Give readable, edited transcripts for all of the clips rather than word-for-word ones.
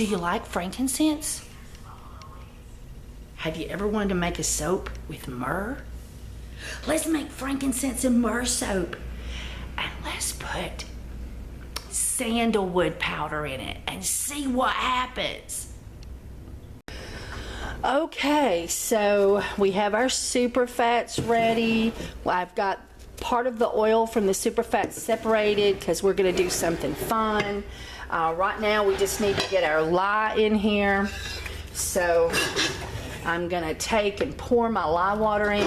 Do you like frankincense? Have you ever wanted to make a soap with myrrh? Let's make frankincense and myrrh soap. And let's put sandalwood powder in it and see what happens. Okay, so we have our super fats ready. Well, I've got part of the oil from the super fats separated because we're going to do something fun. Right now we just need to get our lye in here. So I'm going to take and pour my lye water in.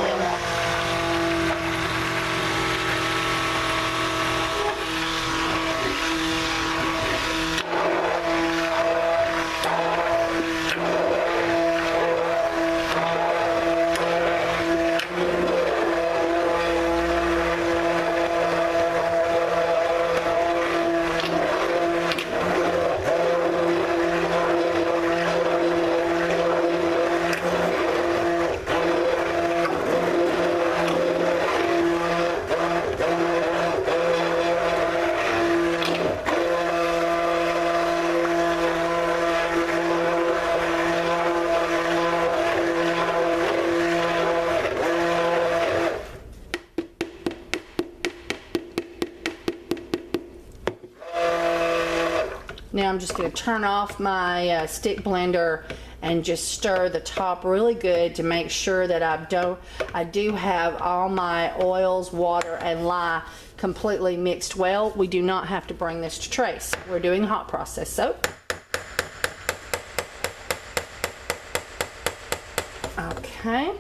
Now I'm just going to turn off my stick blender and just stir the top really good to make sure that I do have all my oils, water, and lye completely mixed well. We do not have to bring this to trace. We're doing hot process soap. Okay.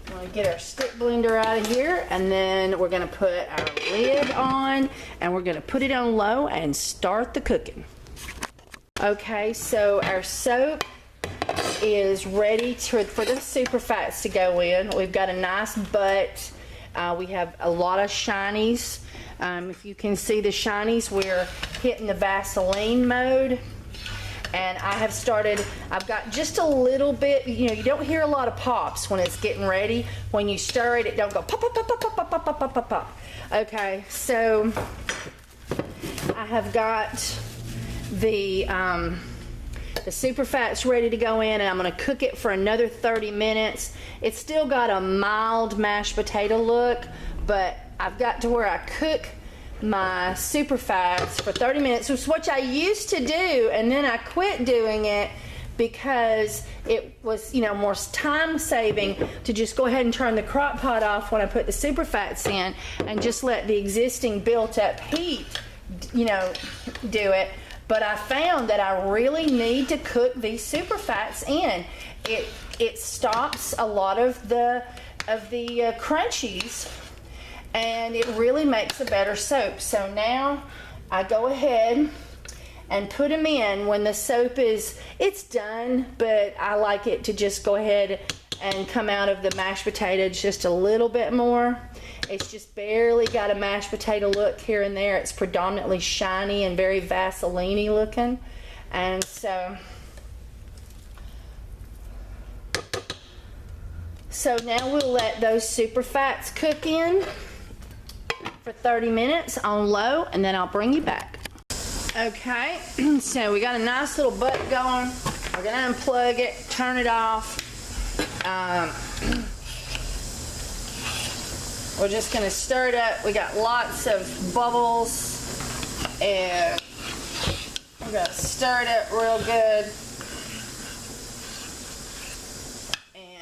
We're going to get our stick blender out of here, and then we're going to put our lid on, and we're going to put it on low and start the cooking. Okay, so our soap is ready for the super fats to go in. We've got a nice butt. We have a lot of shinies. If you can see the shinies, we're hitting the Vaseline mode. And I've got just a little bit, you don't hear a lot of pops when it's getting ready. When you stir it, it don't go pop, pop, pop, pop, pop, pop, pop, pop, pop, pop. Okay, so I have got the super fats ready to go in, and I'm gonna cook it for another 30 minutes. It's still got a mild mashed potato look, but I've got to where I cook my super fats for 30 minutes, which I used to do, and then I quit doing it because it was, more time saving to just go ahead and turn the crock pot off when I put the super fats in and just let the existing built up heat, do it. But I found that I really need to cook these super fats in. It stops a lot of the crunchies, and it really makes a better soap. So now I go ahead and put them in when the soap it's done, but I like it to just go ahead and come out of the mashed potatoes just a little bit more. It's just barely got a mashed potato look here and there. It's predominantly shiny and very Vaseline-y looking. And so now we'll let those super fats cook in for 30 minutes on low, and then I'll bring you back. Okay, so we got a nice little butt going. We're gonna unplug it, turn it off. We're just gonna stir it up. We got lots of bubbles, and we're gonna stir it up real good.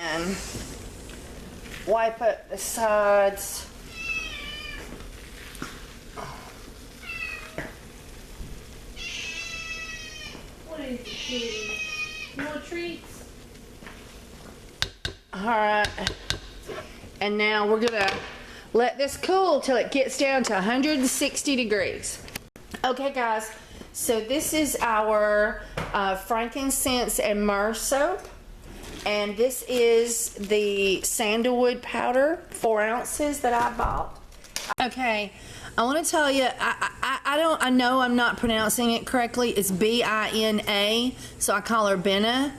And wipe up the sides. What is it, kitty? More treats? Alright. And now we're gonna let this cool till it gets down to 160 degrees. Okay guys, so this is our frankincense and myrrh soap. And this is the sandalwood powder, 4 ounces that I bought. Okay, I want to tell you, I know I'm not pronouncing it correctly. It's B-I-N-A, so I call her Bina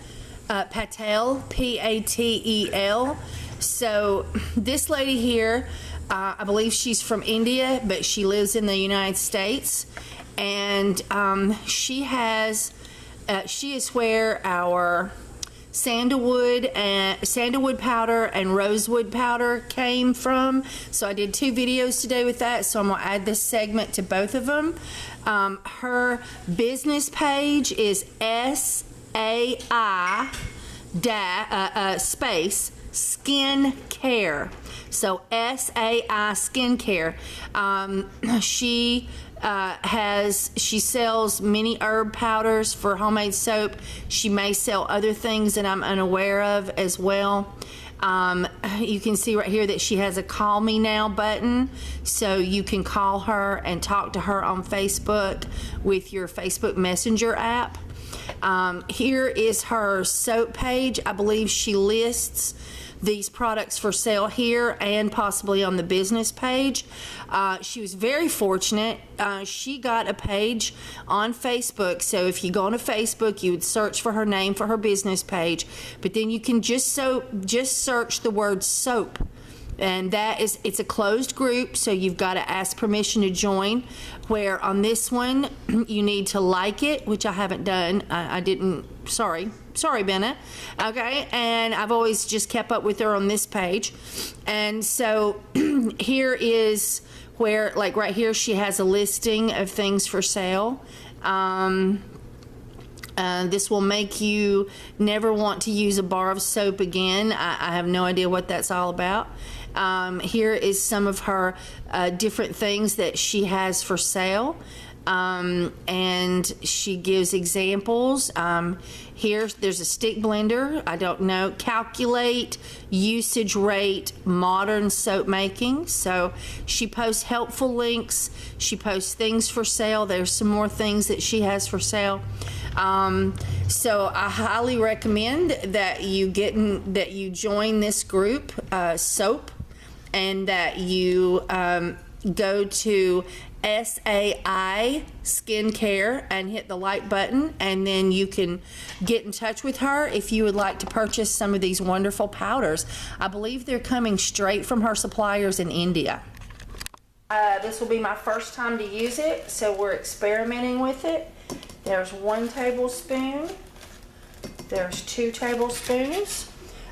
Patel, P-A-T-E-L. So this lady here, I believe she's from India, but she lives in the United States, and she has she is where our sandalwood powder and rosewood powder came from. So I did 2 videos today with that, so I'm gonna add this segment to both of them. Her business page is SAI space skin care. So SAI skincare. She sells many herb powders for homemade soap. She may sell other things that I'm unaware of as well. You can see right here that she has a call me now button, so you can call her and talk to her on Facebook with your Facebook Messenger app. Here is her soap page. I believe she lists these products for sale here and possibly on the business page. She was very fortunate. She got a page on Facebook, so if you go on to Facebook, you would search for her name for her business page, but then you can just search the word soap, and it's a closed group, so you've got to ask permission to join. Where on this one you need to like it, which I haven't done. I didn't. Sorry Bennett. Okay, and I've always just kept up with her on this page. And so here is where, like right here, she has a listing of things for sale. This will make you never want to use a bar of soap again. I have no idea what that's all about. Here is some of her different things that she has for sale. And she gives examples. Here, there's a stick blender. I don't know. Calculate usage rate, modern soap making. So she posts helpful links. She posts things for sale. There's some more things that she has for sale. So I highly recommend that you join this group, soap, and that you go to SAI Skincare and hit the like button, and then you can get in touch with her if you would like to purchase some of these wonderful powders. I believe they're coming straight from her suppliers in India. This will be my first time to use it, so we're experimenting with it. There's 1 tablespoon. There's 2 tablespoons.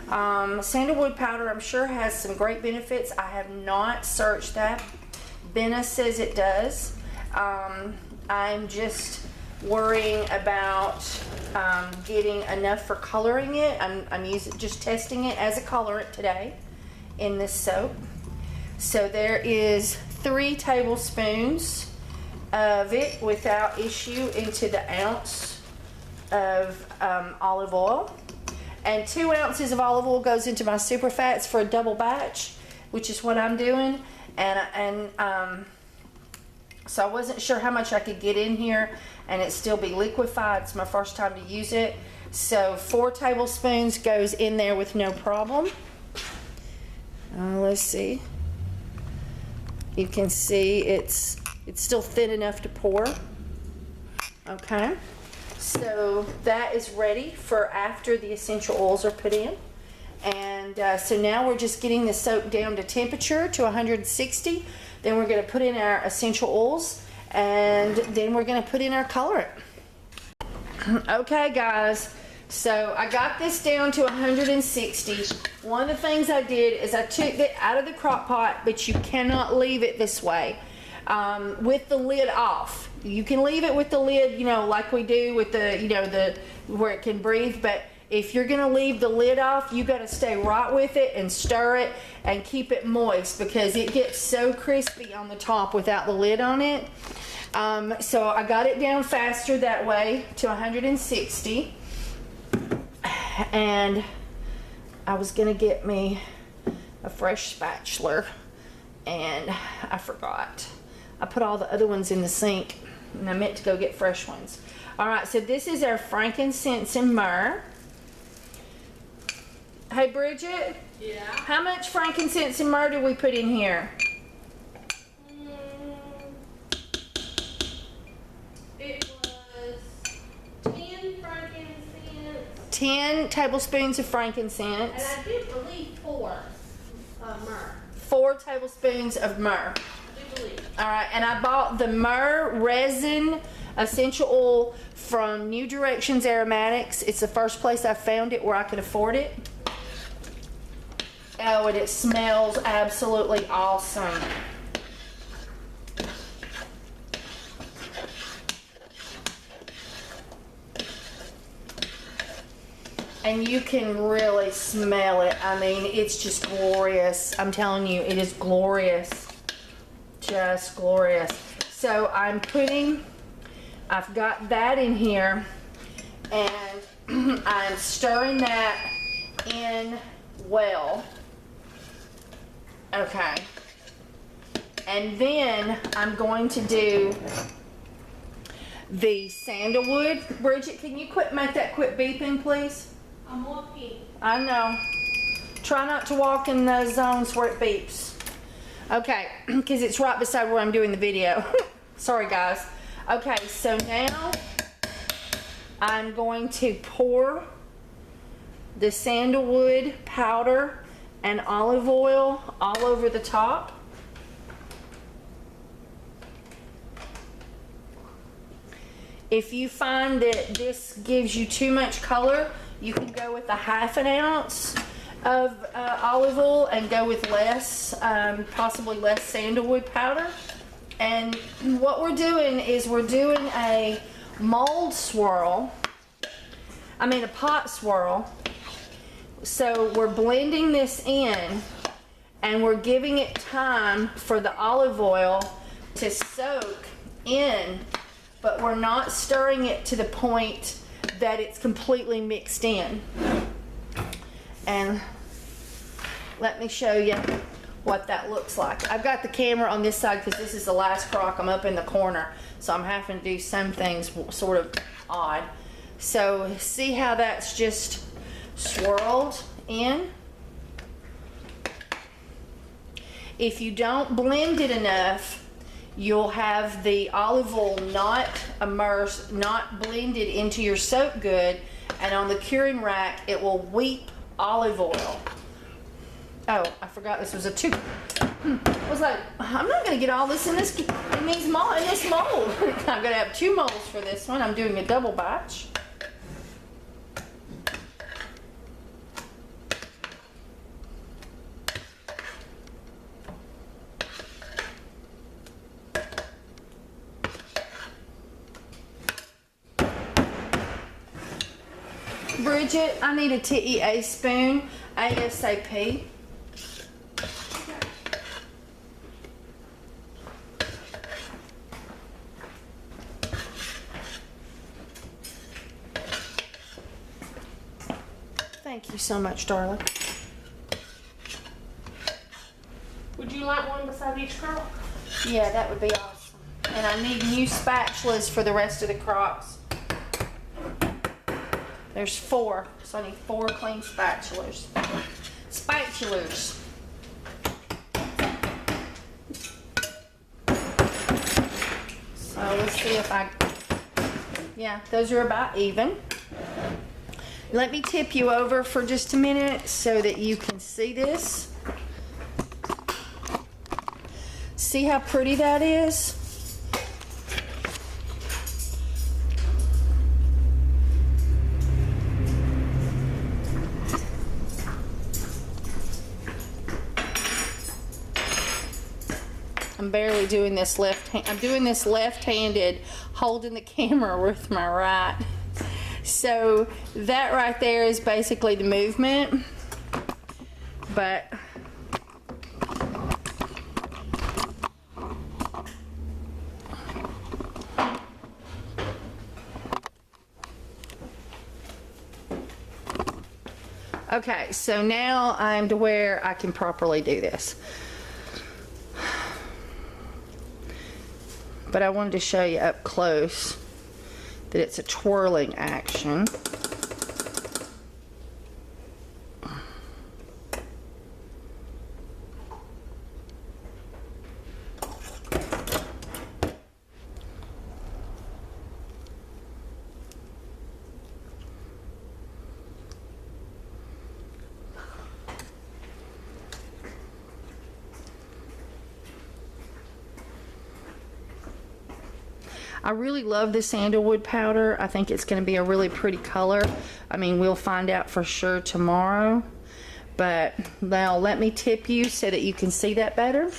Sandalwood powder, I'm sure, has some great benefits. I have not searched that. Benna says it does. I'm just worrying about getting enough for coloring it. I'm just testing it as a colorant today in this soap. So there is 3 tablespoons of it without issue into the ounce of olive oil. And 2 ounces of olive oil goes into my super fats for a double batch, which is what I'm doing. So I wasn't sure how much I could get in here and it still be liquefied. It's my first time to use it. So 4 tablespoons goes in there with no problem. Let's see. You can see it's still thin enough to pour. Okay. So that is ready for after the essential oils are put in. And so now we're just getting the soap down to temperature to 160. Then we're going to put in our essential oils, and then we're going to put in our colorant. Okay, guys. So I got this down to 160. One of the things I did is I took it out of the crock pot, but you cannot leave it this way with the lid off. You can leave it with the lid, like we do with the, where it can breathe, but if you're gonna leave the lid off, you gotta stay right with it and stir it and keep it moist, because it gets so crispy on the top without the lid on it. So I got it down faster that way to 160. And I was gonna get me a fresh spatula, and I forgot. I put all the other ones in the sink, and I meant to go get fresh ones. All right, so this is our frankincense and myrrh. Hey, Bridget? Yeah? How much frankincense and myrrh do we put in here? It was 10 frankincense. 10 tablespoons of frankincense. And I did believe 4 of myrrh. 4 tablespoons of myrrh. I do believe. All right, and I bought the myrrh resin essential oil from New Directions Aromatics. It's the first place I found it where I could afford it. Oh, and it smells absolutely awesome. And you can really smell it. I mean, it's just glorious. I'm telling you, it is glorious. Just glorious. So I've got that in here, and I'm stirring that in well. Okay. And then I'm going to do the sandalwood. Bridget, can you make that quit beeping, please? I'm walking. I know. Try not to walk in those zones where it beeps. Okay, because it's right beside where I'm doing the video. Sorry, guys. Okay, so now I'm going to pour the sandalwood powder and olive oil all over the top. If you find that this gives you too much color, you can go with a 1/2 ounce of olive oil and go with less, possibly less sandalwood powder. And what we're doing is we're doing a mold swirl, a pot swirl. So we're blending this in and we're giving it time for the olive oil to soak in, but we're not stirring it to the point that it's completely mixed in. And let me show you what that looks like. I've got the camera on this side because this is the last crock. I'm up in the corner, so I'm having to do some things sort of odd. So see how that's just swirled in? If you don't blend it enough, you'll have the olive oil not immersed, not blended into your soap good, and on the curing rack it will weep olive oil. Oh, I forgot this was a tube. I was like, I'm not gonna get all this in this mold. I'm gonna have 2 molds for this one. I'm doing a double batch. Bridget, I need a TEA spoon ASAP. Thank you so much, darling. Would you like one beside each crock? Yeah, that would be awesome. And I need new spatulas for the rest of the crocks. There's 4, so I need 4 clean spatulas. Spatulas. So let's see if yeah, those are about even. Let me tip you over for just a minute so that you can see this. See how pretty that is? I'm barely doing this I'm doing this left-handed, holding the camera with my right. So that right there is basically the movement, but okay, so now I'm to where I can properly do this. But I wanted to show you up close that it's a twirling action. I really love the sandalwood powder. I think it's going to be a really pretty color. I mean, we'll find out for sure tomorrow. But now let me tip you so that you can see that better.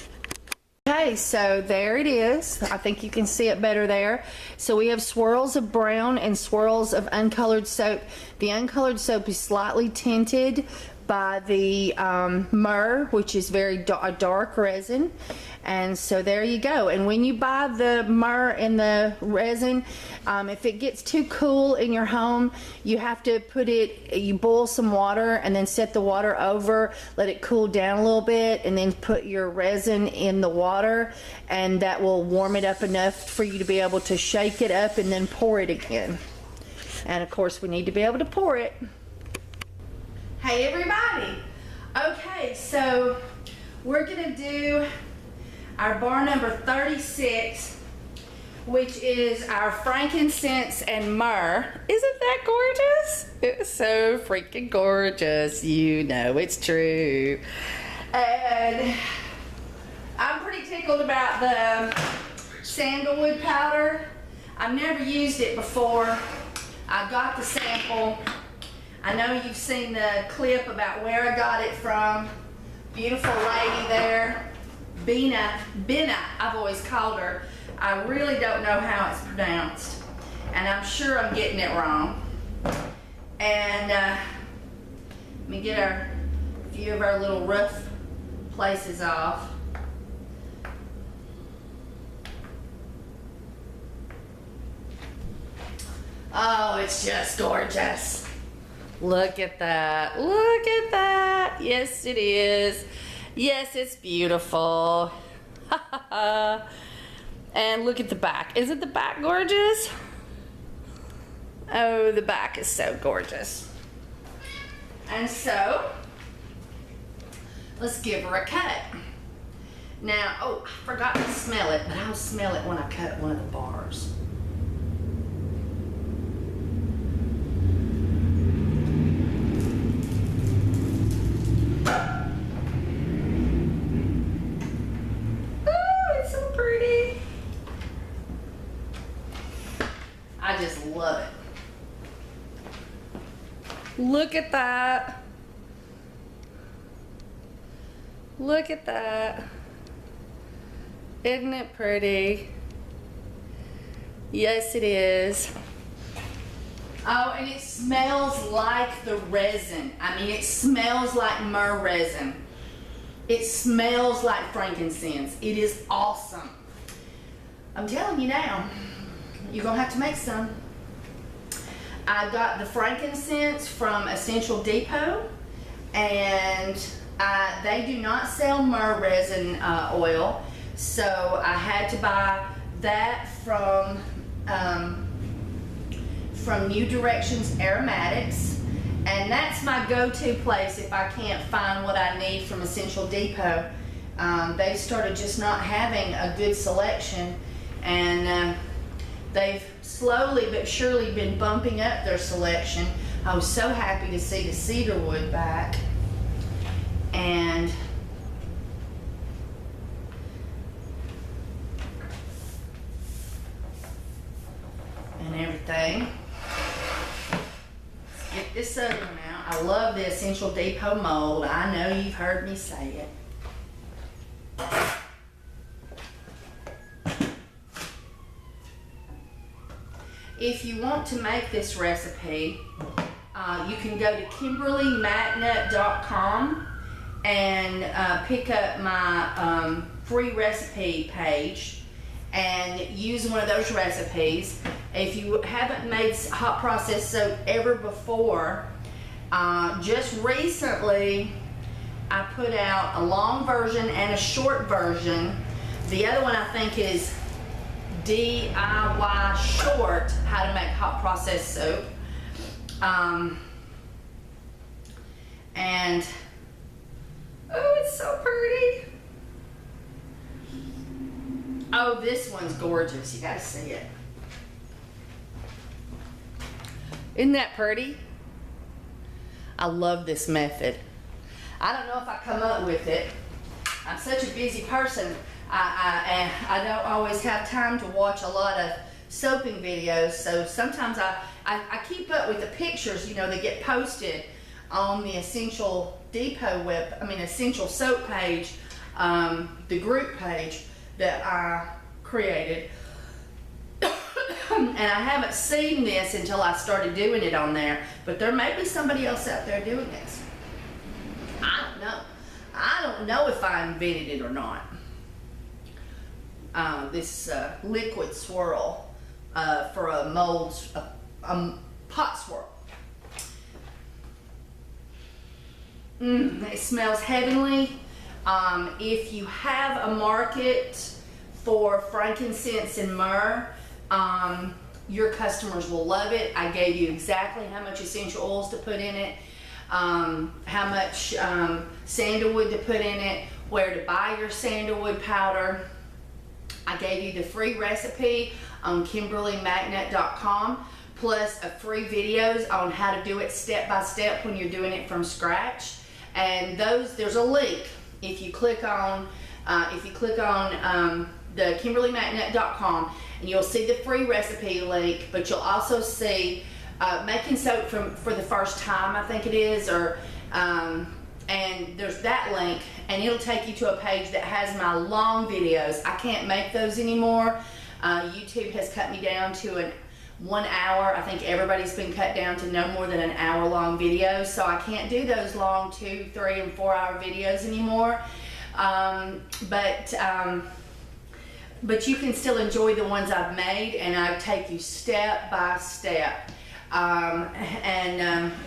Okay, so there it is. I think you can see it better there. So we have swirls of brown and swirls of uncolored soap. The uncolored soap is slightly tinted by the myrrh, which is very dark resin. And so there you go. And when you buy the myrrh and the resin, if it gets too cool in your home, you have to you boil some water and then set the water over, let it cool down a little bit, and then put your resin in the water, and that will warm it up enough for you to be able to shake it up and then pour it again. And of course, we need to be able to pour it. Hey everybody. Okay, so we're gonna do our bar number 36, which is our frankincense and myrrh. Isn't that gorgeous? It's so freaking gorgeous. You know it's true. And I'm pretty tickled about the sandalwood powder. I've never used it before. I got the sample. I know you've seen the clip about where I got it from. Beautiful lady there. Bina, I've always called her. I really don't know how it's pronounced, and I'm sure I'm getting it wrong. And let me get a few of our little rough places off. Oh, it's just gorgeous. Look at that. Look at that. Yes, it is. Yes, it's beautiful. And look at the back. Isn't the back gorgeous? Oh, the back is so gorgeous. And so, let's give her a cut. Now, oh, I forgot to smell it, but I'll smell it when I cut one of the bars. I just love it. Look at that. Look at that. Isn't it pretty? Yes, it is. Oh, and it smells like the resin. I mean, it smells like myrrh resin. It smells like frankincense. It is awesome. I'm telling you now. You're gonna have to make some. I got the frankincense from Essential Depot, and they do not sell myrrh resin oil, so I had to buy that from New Directions Aromatics, and that's my go-to place if I can't find what I need from Essential Depot. They started just not having a good selection, and they've slowly but surely been bumping up their selection. I was so happy to see the cedarwood back. And everything. Let's get this other one out. I love the Essential Depot mold. I know you've heard me say it. If you want to make this recipe, you can go to KimberlyMatnut.com and pick up my free recipe page and use one of those recipes. If you haven't made hot process soap ever before, just recently I put out a long version and a short version. The other one I think is DIY short, how to make hot process soap. And oh, it's so pretty. Oh, this one's gorgeous. You gotta see it. Isn't that pretty? I love this method. I don't know if I come up with it. I'm such a busy person. I don't always have time to watch a lot of soaping videos, so sometimes I keep up with the pictures, you know, that get posted on the Essential Depot Essential Soap page, the group page that I created. And I haven't seen this until I started doing it on there, but there may be somebody else out there doing this. I don't know. I don't know if I invented it or not. This liquid swirl for a pot swirl. It smells heavenly. If you have a market for frankincense and myrrh, your customers will love it. I gave you exactly how much essential oils to put in it, how much sandalwood to put in it, where to buy your sandalwood powder. I gave you the free recipe on KimberlyMagnet.com, plus a free videos on how to do it step by step when you're doing it from scratch. And there's a link. If you click on the KimberlyMagnet.com, and you'll see the free recipe link, but you'll also see making soap for the first time, I think it is, and there's that link, and it'll take you to a page that has my long videos. I can't make those anymore. YouTube has cut me down to 1 hour. I think everybody's been cut down to no more than an hour-long videos, so I can't do those long 2, 3, and 4 hour videos anymore. But you can still enjoy the ones I've made, and I take you step by step.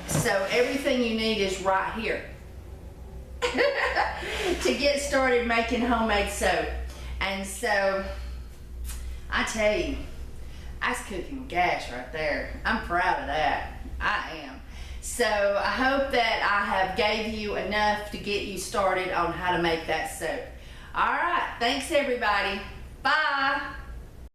So everything you need is right here to get started making homemade soap. And so I tell you, that's cooking gas right there. I'm proud of that. I am. So I hope that I have gave you enough to get you started on how to make that soap. All right, thanks everybody. Bye.